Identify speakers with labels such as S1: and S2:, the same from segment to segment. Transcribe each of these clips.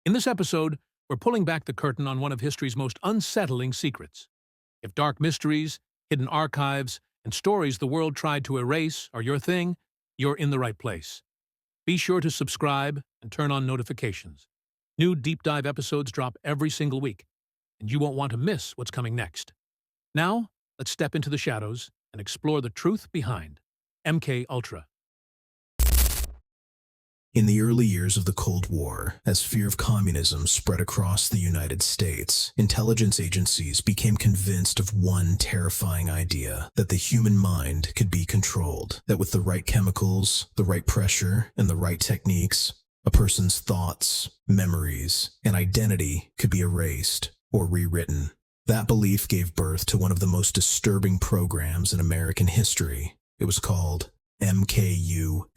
S1: In this episode, we're pulling back the curtain on one of history's most unsettling secrets. If dark mysteries, hidden archives, and stories the world tried to erase are your thing, you're in the right place. Be sure to subscribe and turn on notifications. New deep dive episodes drop every single week, and you won't want to miss what's coming next. Now, let's step into the shadows and explore the truth behind MK Ultra.
S2: In the early years of the Cold War, as fear of communism spread across the United States, intelligence agencies became convinced of one terrifying idea: that the human mind could be controlled, that with the right chemicals, the right pressure, and the right techniques, a person's thoughts, memories, and identity could be erased or rewritten. That belief gave birth to one of the most disturbing programs in American history. It was called MKULTRA.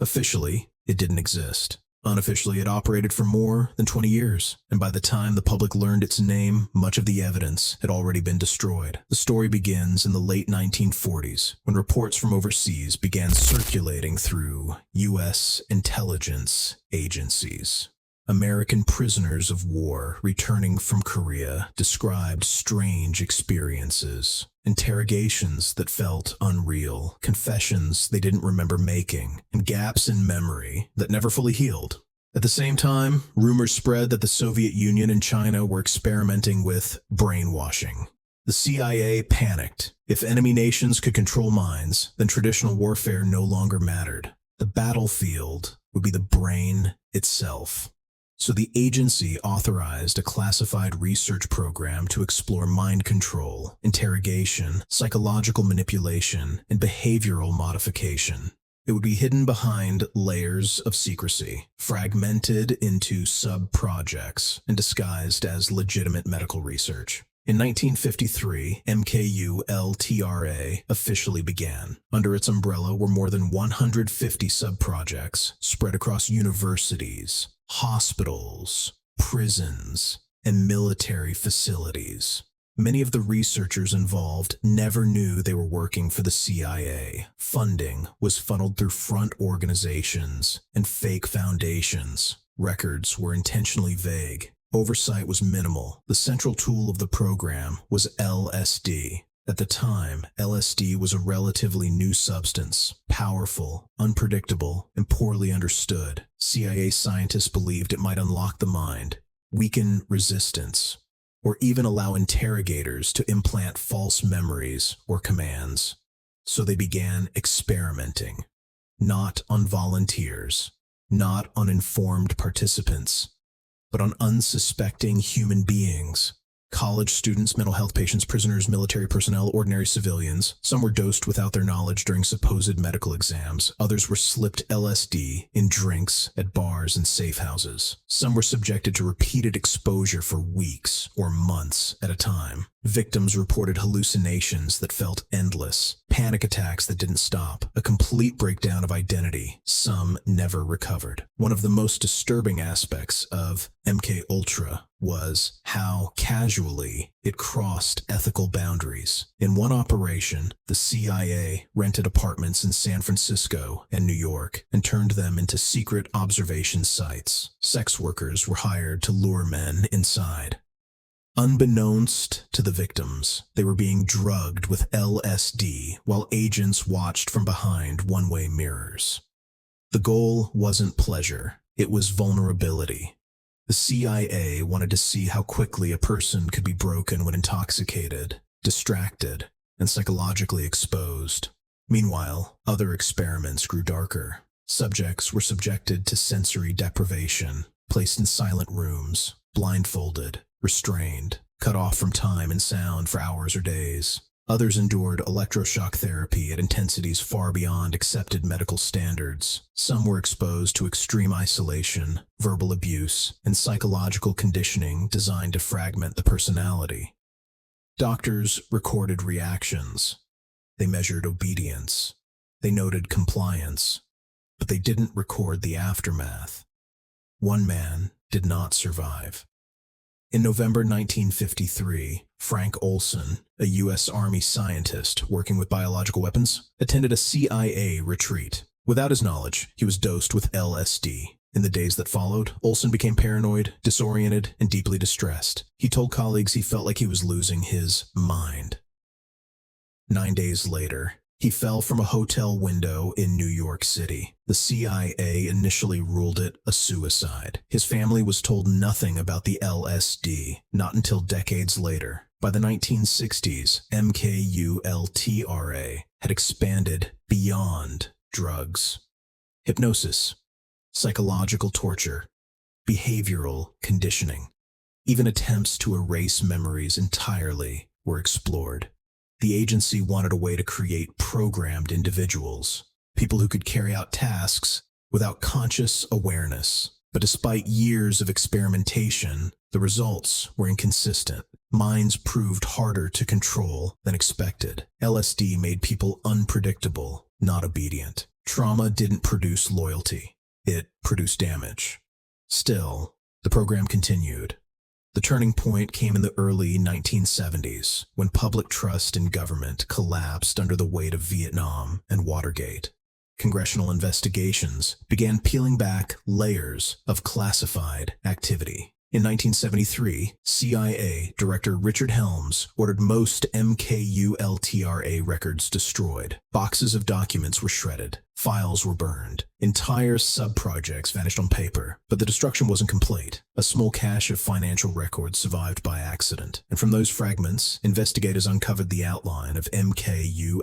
S2: Officially, it didn't exist. Unofficially, it operated for more than 20 years, and by the time the public learned its name, much of the evidence had already been destroyed. The story begins in the late 1940s, when reports from overseas began circulating through U.S. intelligence agencies. American prisoners of war returning from Korea described strange experiences, interrogations that felt unreal, confessions they didn't remember making, and gaps in memory that never fully healed. At the same time, rumors spread that the Soviet Union and China were experimenting with brainwashing. The CIA panicked. If enemy nations could control minds, then traditional warfare no longer mattered. The battlefield would be the brain itself. So the agency authorized a classified research program to explore mind control, interrogation, psychological manipulation, and behavioral modification. It would be hidden behind layers of secrecy, fragmented into sub-projects, and disguised as legitimate medical research. In 1953, MKULTRA officially began. Under its umbrella were more than 150 sub-projects spread across universities, hospitals, prisons, and military facilities. Many of the researchers involved never knew they were working for the CIA. Funding was funneled through front organizations and fake foundations. Records were intentionally vague. Oversight was minimal. The central tool of the program was LSD. At the time, LSD was a relatively new substance, powerful, unpredictable, and poorly understood. CIA scientists believed it might unlock the mind, weaken resistance, or even allow interrogators to implant false memories or commands. So they began experimenting, not on volunteers, not on informed participants, but on unsuspecting human beings. College students, mental health patients, prisoners, military personnel, ordinary civilians. Some were dosed without their knowledge during supposed medical exams. Others were slipped LSD in drinks at bars and safe houses. Some were subjected to repeated exposure for weeks or months at a time. Victims reported hallucinations that felt endless, panic attacks that didn't stop, a complete breakdown of identity. Some never recovered. One of the most disturbing aspects of MK Ultra was how casually it crossed ethical boundaries. In one operation, the CIA rented apartments in San Francisco and New York and turned them into secret observation sites. Sex workers were hired to lure men inside. Unbeknownst to the victims, they were being drugged with LSD while agents watched from behind one-way mirrors. The goal wasn't pleasure, it was vulnerability. The CIA wanted to see how quickly a person could be broken when intoxicated, distracted, and psychologically exposed. Meanwhile, other experiments grew darker. Subjects were subjected to sensory deprivation, placed in silent rooms, blindfolded, restrained, cut off from time and sound for hours or days. Others endured electroshock therapy at intensities far beyond accepted medical standards. Some were exposed to extreme isolation, verbal abuse, and psychological conditioning designed to fragment the personality. Doctors recorded reactions. They measured obedience. They noted compliance. But they didn't record the aftermath. One man did not survive. In November 1953, Frank Olson, a U.S. Army scientist working with biological weapons, attended a CIA retreat. Without his knowledge, he was dosed with LSD. In the days that followed, Olson became paranoid, disoriented, and deeply distressed. He told colleagues he felt like he was losing his mind. 9 days later, he fell from a hotel window in New York City. The CIA initially ruled it a suicide. His family was told nothing about the LSD, not until decades later. By the 1960s, MKULTRA had expanded beyond drugs. Hypnosis, psychological torture, behavioral conditioning. Even attempts to erase memories entirely were explored. The agency wanted a way to create programmed individuals, people who could carry out tasks without conscious awareness. But despite years of experimentation, the results were inconsistent. Minds proved harder to control than expected. LSD made people unpredictable, not obedient. Trauma didn't produce loyalty. It produced damage. Still, the program continued. The turning point came in the early 1970s, when public trust in government collapsed under the weight of Vietnam and Watergate. Congressional investigations began peeling back layers of classified activity. In 1973, CIA Director Richard Helms ordered most MKULTRA records destroyed. Boxes of documents were shredded. Files were burned. Entire sub-projects vanished on paper. But the destruction wasn't complete. A small cache of financial records survived by accident. And from those fragments, investigators uncovered the outline of MKULTRA's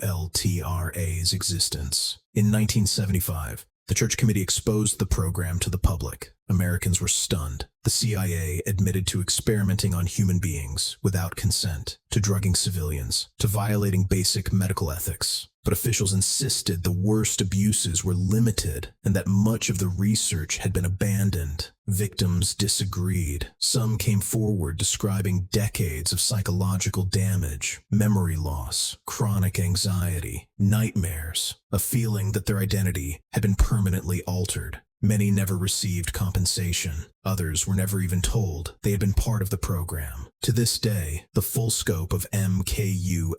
S2: existence. In 1975, the Church Committee exposed the program to the public. Americans were stunned. The CIA admitted to experimenting on human beings without consent, to drugging civilians, to violating basic medical ethics. But officials insisted the worst abuses were limited and that much of the research had been abandoned. Victims disagreed. Some came forward describing decades of psychological damage, memory loss, chronic anxiety, nightmares, a feeling that their identity had been permanently altered. Many never received compensation. Others were never even told they had been part of the program. To this day, the full scope of MKULTRA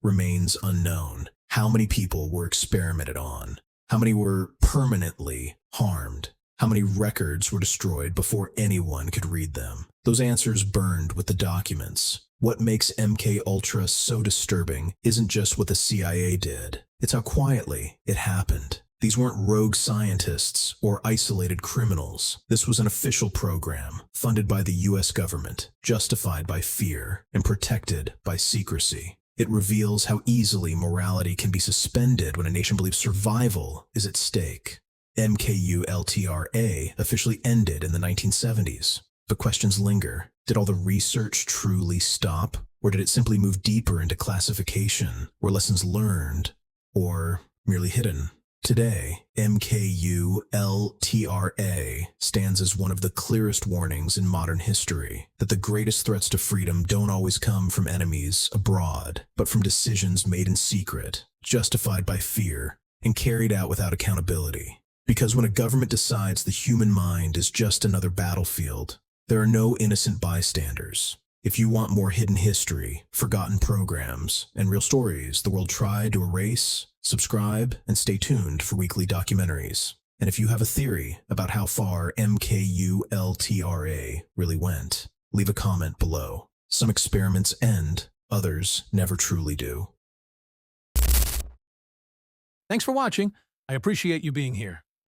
S2: remains unknown. How many people were experimented on? How many were permanently harmed? How many records were destroyed before anyone could read them? Those answers burned with the documents. What makes MK Ultra so disturbing isn't just what the CIA did. It's how quietly it happened. These weren't rogue scientists or isolated criminals. This was an official program, funded by the US government, justified by fear, and protected by secrecy. It reveals how easily morality can be suspended when a nation believes survival is at stake. MKULTRA officially ended in the 1970s, but questions linger. Did all the research truly stop? Or did it simply move deeper into classification, where lessons learned, or merely hidden? Today, MKULTRA stands as one of the clearest warnings in modern history that the greatest threats to freedom don't always come from enemies abroad, but from decisions made in secret, justified by fear, and carried out without accountability. Because when a government decides the human mind is just another battlefield, there are no innocent bystanders. If you want more hidden history, forgotten programs, and real stories the world tried to erase, subscribe and stay tuned for weekly documentaries. And if you have a theory about how far MKULTRA really went, leave a comment below. Some experiments end, others never truly do.
S1: Thanks for watching. I appreciate you being here.